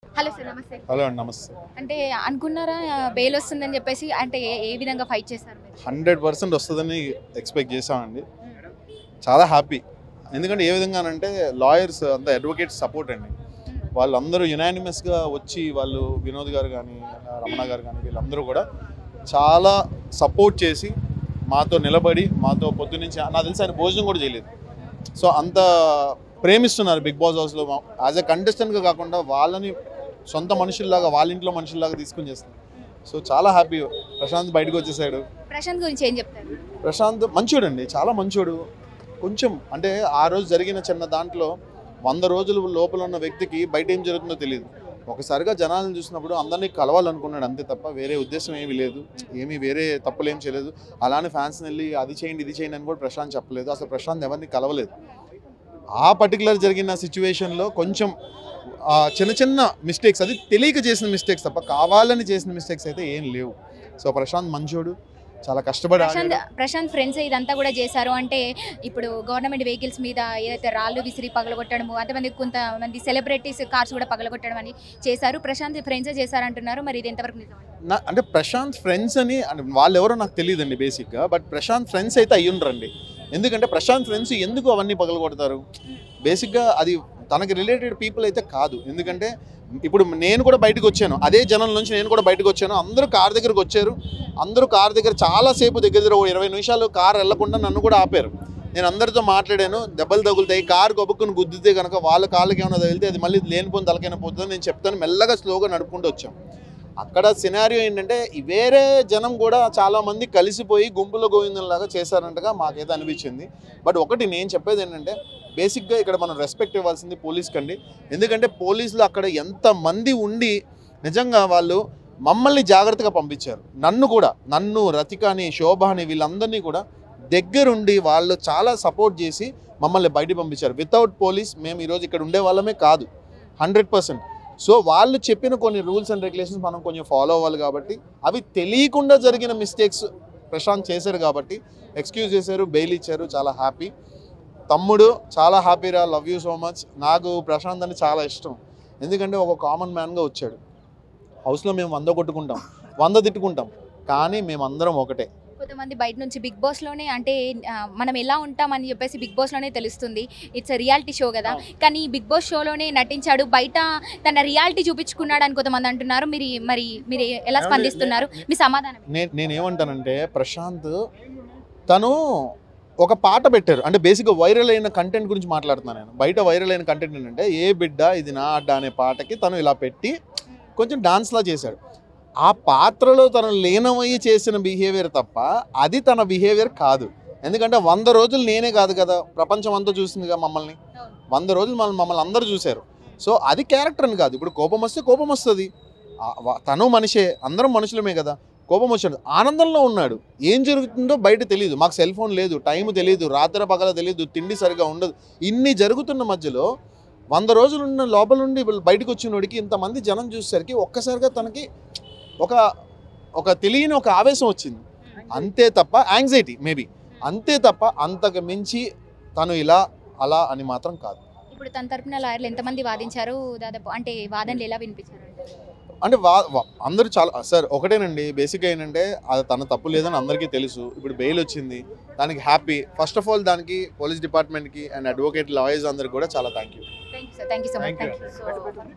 Hello sir నమస్తే. Hello అండి, నమస్తే. అంటే అనుకున్నారా బెయిల్ వస్తుందని చెప్పేసి అంటే ఏ విధంగా ఫైట్ చేశారు మీరు? 100% వస్తుందని ఎక్స్పెక్ట్ చేసామండి. చాలా హ్యాపీ. ఎందుకంటే ఏ విధంగానంటే లాయర్స్ అంతా అడ్వకేట్స్ సపోర్ట్ అండి. వాళ్ళందరూ యునానిమస్గా వచ్చి వాళ్ళు వినోద్ గారు కానీ రమణ గారు కానీ వీళ్ళందరూ కూడా చాలా సపోర్ట్ చేసి మాతో నిలబడి మాతో పొద్దున్నుంచి నాకు తెలిసి ఆయన భోజనం కూడా చేయలేదు. సో అంత ప్రేమిస్తున్నారు బిగ్ బాస్ హౌస్లో. యాజ్ ఎ కంటెస్టెంట్గా కాకుండా వాళ్ళని సొంత మనుషుల్లాగా వాళ్ళ ఇంట్లో మనుషుల్లాగా తీసుకుని చేస్తారు. సో చాలా హ్యాపీ. ప్రశాంత్ బయటకు వచ్చేసాడు. ప్రశాంత్ గురించి ఏం చెప్తారు? ప్రశాంత్ మంచోడు అండి, చాలా మంచోడు. కొంచెం అంటే ఆ రోజు జరిగిన చిన్న దాంట్లో 100 రోజుల లోపల ఉన్న వ్యక్తికి బయట ఏం జరుగుతుందో తెలియదు. ఒకసారిగా జనాలను చూసినప్పుడు అందరినీ కలవాలనుకున్నాడు అంతే తప్ప వేరే ఉద్దేశం ఏమీ లేదు. వేరే తప్పులు ఏం చేయలేదు. అలానే ఫ్యాన్స్ని వెళ్ళి అది చేయండి ఇది చేయండి అని కూడా ప్రశాంత్ చెప్పలేదు. అసలు ప్రశాంత్ ఎవరిని కలవలేదు. ఆ పర్టికులర్ జరిగిన సిచ్యువేషన్లో కొంచెం చిన్న చిన్న మిస్టేక్స్, అది తెలియక చేసిన మిస్టేక్స్ తప్ప కావాలని చేసిన మిస్టేక్స్ అయితే ఏం లేవు. సో ప్రశాంత్ మంచోడు, చాలా కష్టపడి ప్రశాంత్ ఫ్రెండ్స్ ఇదంతా కూడా చేశారు. అంటే ఇప్పుడు గవర్నమెంట్ వెహికల్స్ మీద ఏదైతే రాళ్ళు విసిరి పగలగొట్టడము, అంతమంది కొంతమంది సెలబ్రిటీస్ కార్స్ కూడా పగలగొట్టడం అని చేశారు. ప్రశాంత్ ఫ్రెండ్సే చేశారంటున్నారు. మరి ఇది ఎంతవరకు నిజం? అంటే ప్రశాంత్ ఫ్రెండ్స్ అని వాళ్ళు ఎవరో నాకు తెలియదండి బేసిక్గా. బట్ ప్రశాంత్ ఫ్రెండ్స్ అయితే అయ్యుండ్రండి. ఎందుకంటే ప్రశాంత్ ఫ్రెండ్స్ ఎందుకు అవన్నీ పగలగొడతారు? బేసిక్గా అది తనకి రిలేటెడ్ పీపుల్ అయితే కాదు. ఎందుకంటే ఇప్పుడు నేను కూడా బయటకు వచ్చాను, అదే జనం నుంచి నేను కూడా బయటకు వచ్చాను. అందరూ కార్ దగ్గరకు వచ్చారు. అందరూ కార్ దగ్గర చాలాసేపు దగ్గర 20 నిమిషాలు కార్ వెళ్లకుండా నన్ను కూడా ఆపారు. నేను అందరితో మాట్లాడాను. దెబ్బలు తగులుతాయి, కారు గొబ్బుకుని గుద్దితే కనుక వాళ్ళ కాళ్ళకి ఏమైనా తగిలితే అది మళ్ళీ లేనిపోని తలకైనా పోతుందని నేను చెప్తాను. మెల్లగా స్లోగా నడుపుకుంటూ వచ్చాం. అక్కడ సినారియో ఏంటంటే వేరే జనం కూడా చాలామంది కలిసిపోయి గుంపుల గోవిందంలాగా చేశారంటగా మాకైతే అనిపించింది. బట్ ఒకటి నేను చెప్పేది ఏంటంటే బేసిక్గా ఇక్కడ మనం రెస్పెక్ట్ ఇవ్వాల్సింది పోలీస్కి అండి. ఎందుకంటే పోలీసులు అక్కడ ఎంతమంది ఉండి నిజంగా వాళ్ళు మమ్మల్ని జాగ్రత్తగా పంపించారు. నన్ను రతికాని శోభాని వీళ్ళందరినీ కూడా దగ్గరుండి వాళ్ళు చాలా సపోర్ట్ చేసి మమ్మల్ని బయట పంపించారు. వితౌట్ పోలీస్ మేము ఈరోజు ఇక్కడ ఉండే వాళ్ళమే కాదు 100%. సో వాళ్ళు చెప్పిన కొన్ని రూల్స్ అండ్ రెగ్యులేషన్స్ మనం కొంచెం ఫాలో అవ్వాలి. కాబట్టి అవి తెలియకుండా జరిగిన మిస్టేక్స్ ప్రశాంత్ చేశారు కాబట్టి ఎక్స్క్యూజ్ చేశారు, బెయిల్ ఇచ్చారు. చాలా హ్యాపీ. తమ్ముడు చాలా హ్యాపీరా, లవ్ యూ సో మచ్. నాకు ప్రశాంత్ అని చాలా ఇష్టం. ఎందుకంటే ఒక కామన్ మ్యాన్గా వచ్చాడు. హౌస్లో మేము 100 కొట్టుకుంటాం, 100 తిట్టుకుంటాం, కానీ మేమందరం ఒకటే. కొంతమంది బయట నుంచి బిగ్ బాస్లోనే అంటే మనం ఎలా ఉంటామని చెప్పేసి బిగ్ బాస్లోనే తెలుస్తుంది. ఇట్స్ రియాలిటీ షో కదా, కానీ బిగ్ బాస్ షోలోనే నటించాడు, బయట తన రియాలిటీ చూపించుకున్నాడు అని కొంతమంది అంటున్నారు. మీరు ఎలా స్పందిస్తున్నారు? మీ సమాధానం? నేనేమంటానంటే ప్రశాంత్ తను ఒక పాట పెట్టారు. అంటే బేసిక్గా వైరల్ అయిన కంటెంట్ గురించి మాట్లాడుతున్నాను నేను. బయట వైరల్ అయిన కంటెంట్ ఏంటంటే ఏ బిడ్డ ఇది నా అడ్డ అనే పాటకి తను ఇలా పెట్టి కొంచెం డాన్స్లా చేశాడు. ఆ పాత్రలో తను లీనమయ్యి చేసిన బిహేవియర్ తప్ప అది తన బిహేవియర్ కాదు. ఎందుకంటే 100 రోజులు నేనే కాదు కదా, ప్రపంచం అంతా చూసిందిగా మమ్మల్ని. 100 రోజులు మమ్మల్ని అందరూ చూశారు. సో అది క్యారెక్టర్ అని కాదు. ఇప్పుడు కోపం వస్తే కోపం వస్తుంది. తను మనిషే, అందరం మనుషులమే కదా. కోపం వచ్చాడు, ఆనందంలో ఉన్నాడు. ఏం జరుగుతుందో బయట తెలియదు. మాకు సెల్ ఫోన్ లేదు, టైం తెలియదు, రాత్రి పగల తెలియదు, తిండి సరిగా ఉండదు. ఇన్ని జరుగుతున్న మధ్యలో 100 రోజులు ఉన్న లోపల నుండి బయటకు వచ్చినోడికి ఇంతమంది జనం చూసేసరికి ఒక్కసారిగా తనకి ఒక తెలియని ఒక ఆవేశం వచ్చింది. అంతే తప్ప యాంగ్జైటీ మేబీ, అంతే తప్ప అంతకు మించి తను ఇలా అలా అని మాత్రం కాదు. ఇప్పుడు తన తరపున లాయర్లు ఎంతమంది వాదించారు? దాదాపు అంటే వాదనలు ఎలా వినిపించారు? అంటే అందరూ చాలా సార్ ఒకటేనండి. బేసిక్గా ఏంటంటే అది తన తప్పు లేదని అందరికీ తెలుసు. ఇప్పుడు బెయిల్ వచ్చింది, దానికి హ్యాపీ. ఫస్ట్ ఆఫ్ ఆల్ దానికి పోలీస్ డిపార్ట్మెంట్కి అండ్ అడ్వకేట్ లాయర్స్ అందరికి కూడా చాలా thank you. Thank you sir. Thank you so much.